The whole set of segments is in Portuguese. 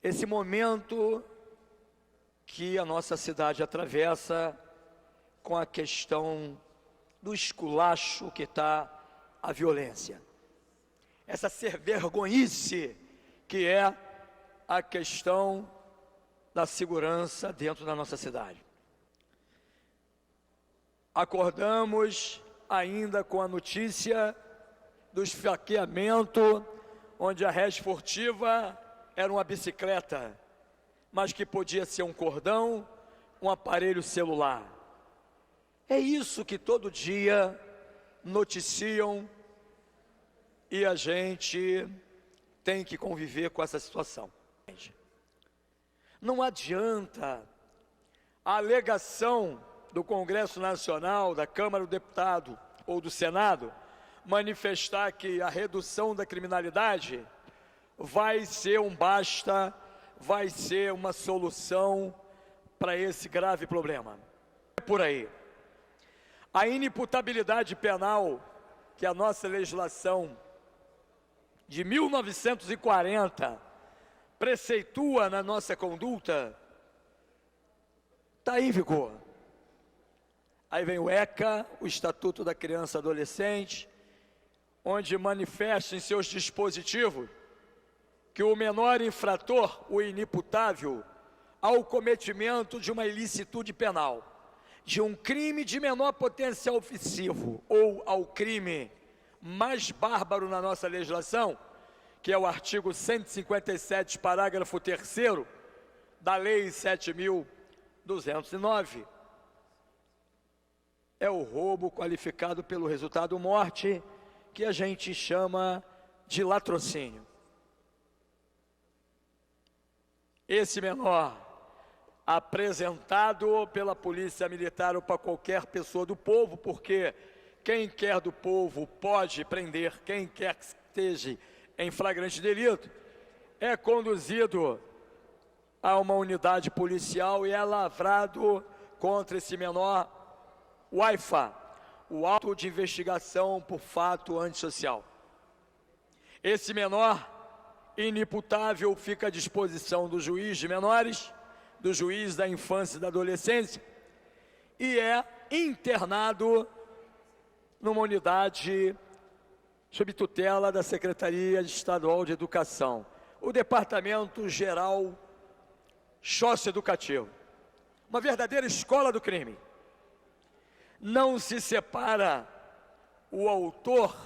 esse momento que a nossa cidade atravessa com a questão do esculacho que está a violência. Essa vergonhice que é a questão da segurança dentro da nossa cidade. Acordamos ainda com a notícia do esfaqueamento, onde a rédea esportiva era uma bicicleta, mas que podia ser um cordão, um aparelho celular. É isso que todo dia noticiam e a gente tem que conviver com essa situação. Não adianta a alegação do Congresso Nacional, da Câmara do Deputado ou do Senado manifestar que a redução da criminalidade vai ser um basta, vai ser uma solução para esse grave problema. É por aí. A inimputabilidade penal, que a nossa legislação de 1940 preceitua na nossa conduta, está em vigor. Aí vem o ECA, o Estatuto da Criança e Adolescente, onde manifesta em seus dispositivos que o menor infrator, o inimputável, ao cometimento de uma ilicitude penal, de um crime de menor potencial ofensivo ou ao crime mais bárbaro na nossa legislação, que é o artigo 157, parágrafo 3º da Lei 7.209, é o roubo qualificado pelo resultado morte, que a gente chama de latrocínio. Esse menor, apresentado pela polícia militar ou para qualquer pessoa do povo, porque quem quer do povo pode prender quem quer que esteja em flagrante delito, é conduzido a uma unidade policial e é lavrado contra esse menor o AIFA, o auto de investigação por fato antissocial. Esse menor inimputável fica à disposição do juiz de menores, do juiz da infância e da adolescência, e é internado numa unidade sob tutela da Secretaria Estadual de Educação, o Departamento Geral Socioeducativo, uma verdadeira escola do crime. Não se separa o autor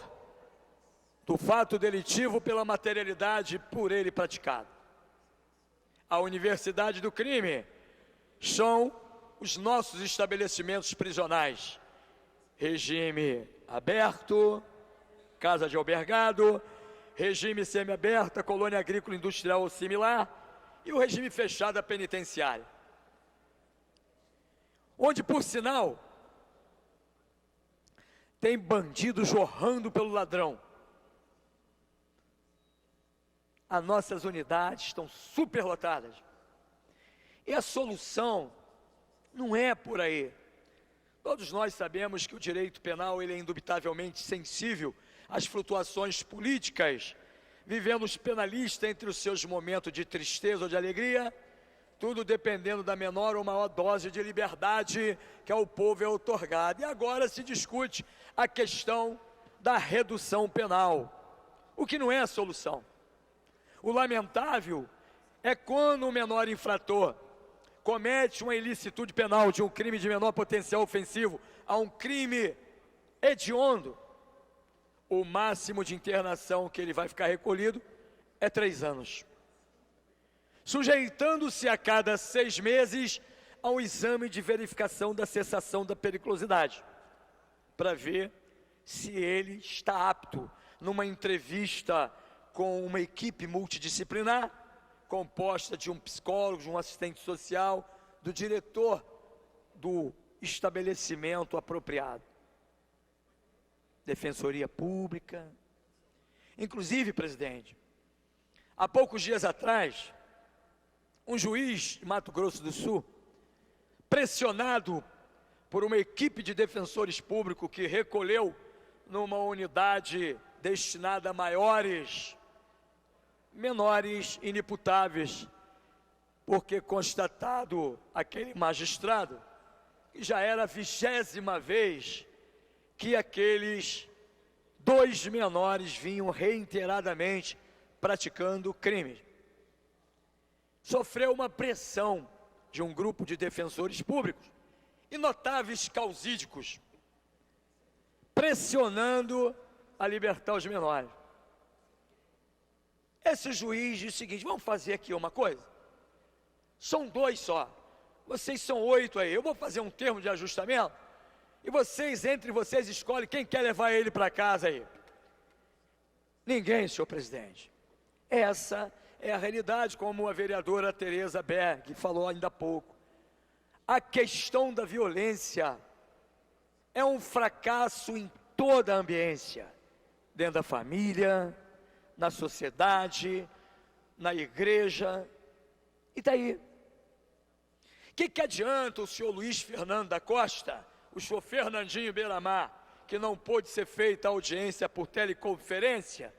do fato delitivo pela materialidade por ele praticado. A universidade do crime são os nossos estabelecimentos prisionais, regime aberto, casa de albergado, regime semiaberta, colônia agrícola industrial ou similar, e o regime fechado da penitenciária. Onde, por sinal, tem bandido jorrando pelo ladrão. As nossas unidades estão superlotadas. E a solução não é por aí. Todos nós sabemos que o direito penal ele é indubitavelmente sensível às flutuações políticas, vivendo os penalistas entre os seus momentos de tristeza ou de alegria, tudo dependendo da menor ou maior dose de liberdade que ao povo é outorgada. E agora se discute a questão da redução penal, o que não é a solução. O lamentável é quando o menor infrator comete uma ilicitude penal de um crime de menor potencial ofensivo a um crime hediondo, o máximo de internação que ele vai ficar recolhido é 3 anos. Sujeitando-se a cada 6 meses a um exame de verificação da cessação da periculosidade, para ver se ele está apto numa entrevista com uma equipe multidisciplinar, composta de um psicólogo, de um assistente social, do diretor do estabelecimento apropriado. Defensoria Pública. Inclusive, presidente, há poucos dias atrás, um juiz de Mato Grosso do Sul, pressionado por uma equipe de defensores públicos que recolheu numa unidade destinada a menores inimputáveis porque constatado aquele magistrado, que já era a 20ª vez que aqueles 2 menores vinham reiteradamente praticando crime. Sofreu uma pressão de um grupo de defensores públicos e notáveis causídicos, pressionando a libertar os menores. Esse juiz disse o seguinte: vamos fazer aqui uma coisa, são 2 só, vocês são 8 aí, eu vou fazer um termo de ajustamento, e vocês, entre vocês, escolhem quem quer levar ele para casa aí. Ninguém, senhor presidente. Essa é a realidade, como a vereadora Tereza Berg falou ainda há pouco. A questão da violência é um fracasso em toda a ambiência, dentro da família, na sociedade, na igreja, e daí? O que adianta o senhor Luiz Fernando da Costa, o senhor Fernandinho Beiramar, que não pôde ser feita a audiência por teleconferência,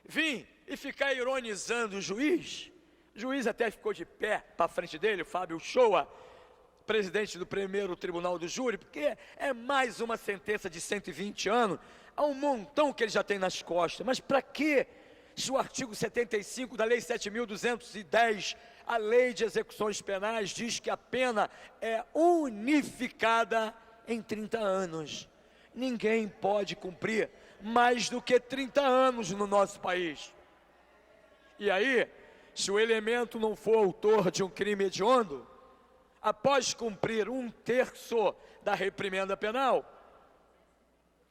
vir e ficar ironizando o juiz? O juiz até ficou de pé para frente dele, o Fábio Shoa, presidente do primeiro tribunal do júri, porque é mais uma sentença de 120 anos, há um montão que ele já tem nas costas, mas para quê? Se o artigo 75 da Lei 7.210, a Lei de Execuções Penais, diz que a pena é unificada em 30 anos. Ninguém pode cumprir mais do que 30 anos no nosso país. E aí, se o elemento não for autor de um crime hediondo, após cumprir 1/3 da reprimenda penal,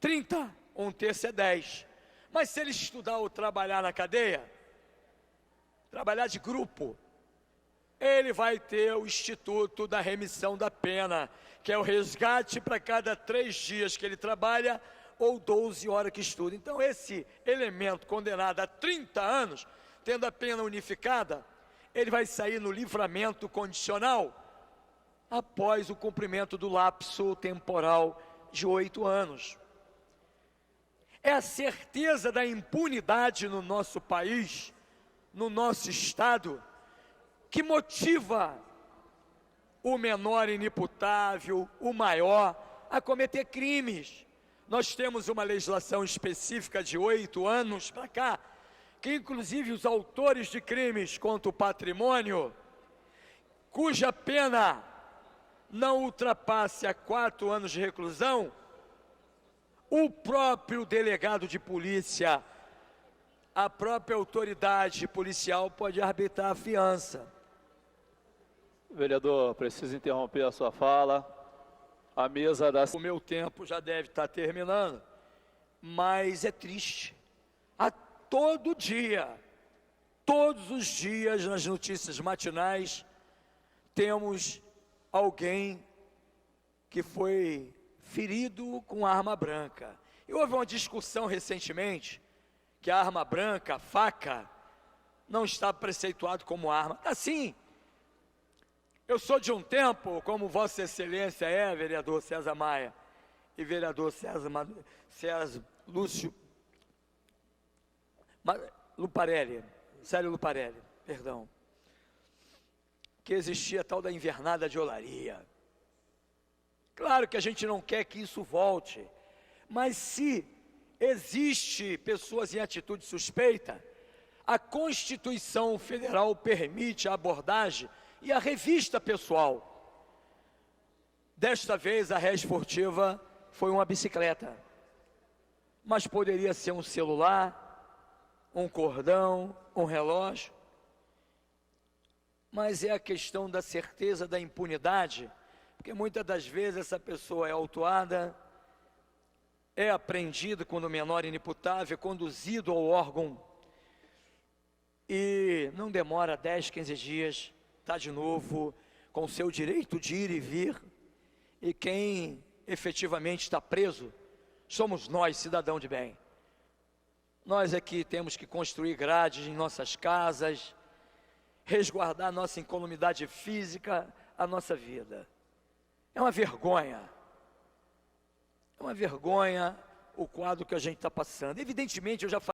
30, 1/3 é 10. Mas se ele estudar ou trabalhar na cadeia, trabalhar de grupo, ele vai ter o Instituto da Remissão da Pena, que é o resgate para cada 3 dias que ele trabalha ou 12 horas que estuda. Então esse elemento condenado a 30 anos, tendo a pena unificada, ele vai sair no livramento condicional após o cumprimento do lapso temporal de 8 anos. É a certeza da impunidade no nosso país, no nosso estado, que motiva o menor inimputável, o maior, a cometer crimes. Nós temos uma legislação específica de 8 anos para cá, que inclusive os autores de crimes contra o patrimônio, cuja pena não ultrapasse a 4 anos de reclusão, o próprio delegado de polícia, a própria autoridade policial pode arbitrar a fiança. Vereador, preciso interromper a sua fala. A mesa da... O meu tempo já deve estar terminando, mas é triste. A todo dia, todos os dias nas notícias matinais, temos alguém que foi ferido com arma branca. E houve uma discussão recentemente que a arma branca, a faca, não está preceituado como arma. Assim, eu sou de um tempo, como Vossa Excelência é, vereador César Maia, e vereador César Lúcio Luparelli, Célio Luparelli, perdão, que existia a tal da invernada de olaria. Claro que a gente não quer que isso volte, mas se existe pessoas em atitude suspeita, a Constituição Federal permite a abordagem e a revista pessoal. Desta vez a rédea esportiva foi uma bicicleta, mas poderia ser um celular, um cordão, um relógio. Mas é a questão da certeza da impunidade, porque muitas das vezes essa pessoa é autuada, é apreendido quando menor inimputável, é conduzido ao órgão e não demora 10, 15 dias, está de novo com o seu direito de ir e vir, e quem efetivamente está preso somos nós, cidadão de bem. Nós aqui temos que construir grades em nossas casas, resguardar a nossa incolumidade física, a nossa vida. É uma vergonha o quadro que a gente está passando. Evidentemente, eu já falei